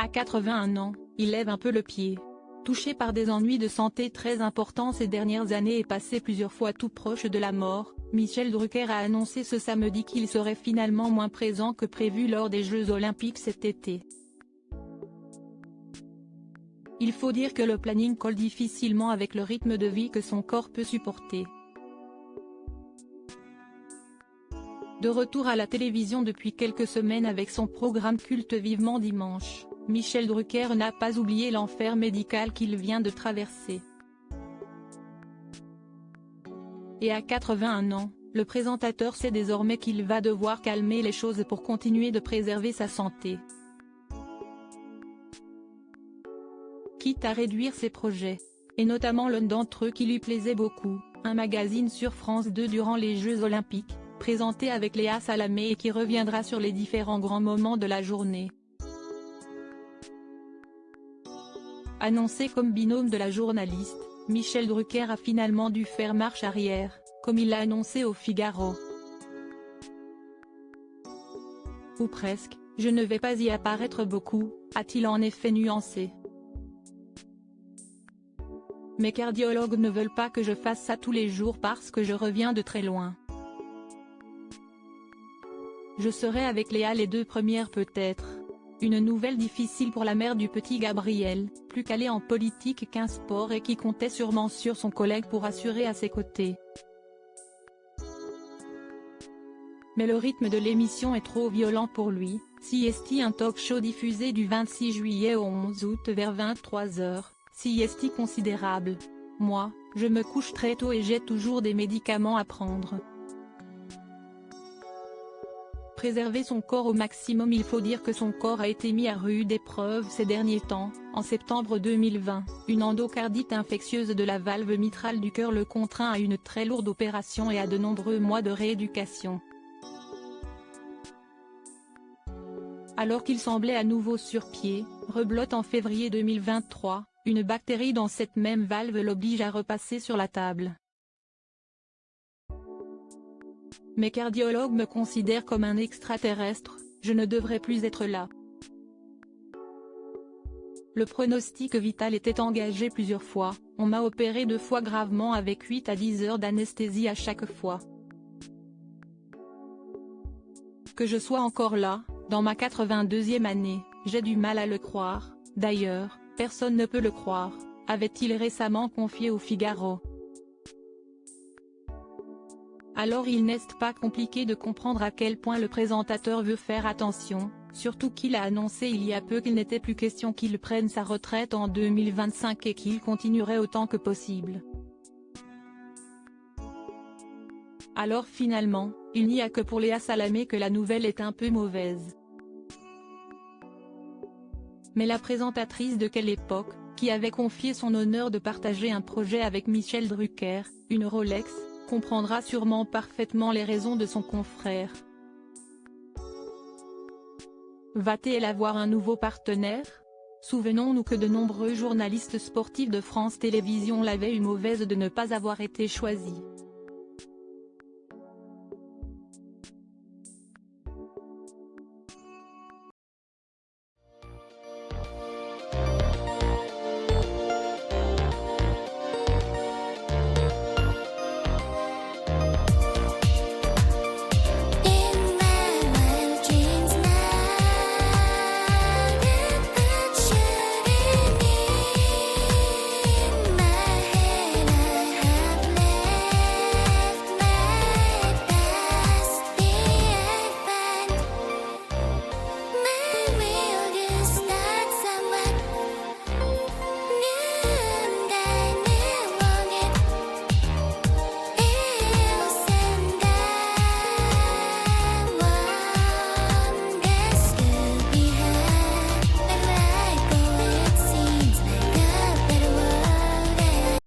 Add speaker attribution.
Speaker 1: À 81 ans, il lève un peu le pied. Touché par des ennuis de santé très importants ces dernières années et passé plusieurs fois tout proche de la mort, Michel Drucker a annoncé ce samedi qu'il serait finalement moins présent que prévu lors des Jeux Olympiques cet été. Il faut dire que le planning colle difficilement avec le rythme de vie que son corps peut supporter. De retour à la télévision depuis quelques semaines avec son programme culte Vivement Dimanche, Michel Drucker n'a pas oublié l'enfer médical qu'il vient de traverser. Et à 81 ans, le présentateur sait désormais qu'il va devoir calmer les choses pour continuer de préserver sa santé. Quitte à réduire ses projets. Et notamment l'un d'entre eux qui lui plaisait beaucoup, un magazine sur France 2 durant les Jeux Olympiques, présenté avec Léa Salamé et qui reviendra sur les différents grands moments de la journée. Annoncé comme binôme de la journaliste, Michel Drucker a finalement dû faire marche arrière, comme il l'a annoncé au Figaro. Ou presque, je ne vais pas y apparaître beaucoup, a-t-il en effet nuancé. Mes cardiologues ne veulent pas que je fasse ça tous les jours parce que je reviens de très loin. Je serai avec Léa les 2 premières peut-être. Une nouvelle difficile pour la mère du petit Gabriel, plus calée en politique qu'un sport et qui comptait sûrement sur son collègue pour assurer à ses côtés. Mais le rythme de l'émission est trop violent pour lui. CST, un talk show diffusé du 26 juillet au 11 août vers 23h, CST considérable. Moi, je me couche très tôt et j'ai toujours des médicaments à prendre. Préserver son corps au maximum. Il faut dire que son corps a été mis à rude épreuve ces derniers temps. En septembre 2020, une endocardite infectieuse de la valve mitrale du cœur le contraint à une très lourde opération et à de nombreux mois de rééducation. Alors qu'il semblait à nouveau sur pied, rebelote en février 2023, une bactérie dans cette même valve l'oblige à repasser sur la table. Mes cardiologues me considèrent comme un extraterrestre, je ne devrais plus être là. Le pronostic vital était engagé plusieurs fois, on m'a opéré 2 fois gravement avec 8 à 10 heures d'anesthésie à chaque fois. Que je sois encore là, dans ma 82e année, j'ai du mal à le croire, d'ailleurs, personne ne peut le croire, avait-il récemment confié au Figaro. Alors il n'est pas compliqué de comprendre à quel point le présentateur veut faire attention, surtout qu'il a annoncé il y a peu qu'il n'était plus question qu'il prenne sa retraite en 2025 et qu'il continuerait autant que possible. Alors finalement, il n'y a que pour Léa Salamé que la nouvelle est un peu mauvaise. Mais la présentatrice de quelle époque, qui avait confié son honneur de partager un projet avec Michel Drucker, une Rolex, comprendra sûrement parfaitement les raisons de son confrère. Va-t-elle avoir un nouveau partenaire? Souvenons-nous que de nombreux journalistes sportifs de France Télévisions l'avaient eu mauvaise de ne pas avoir été choisie.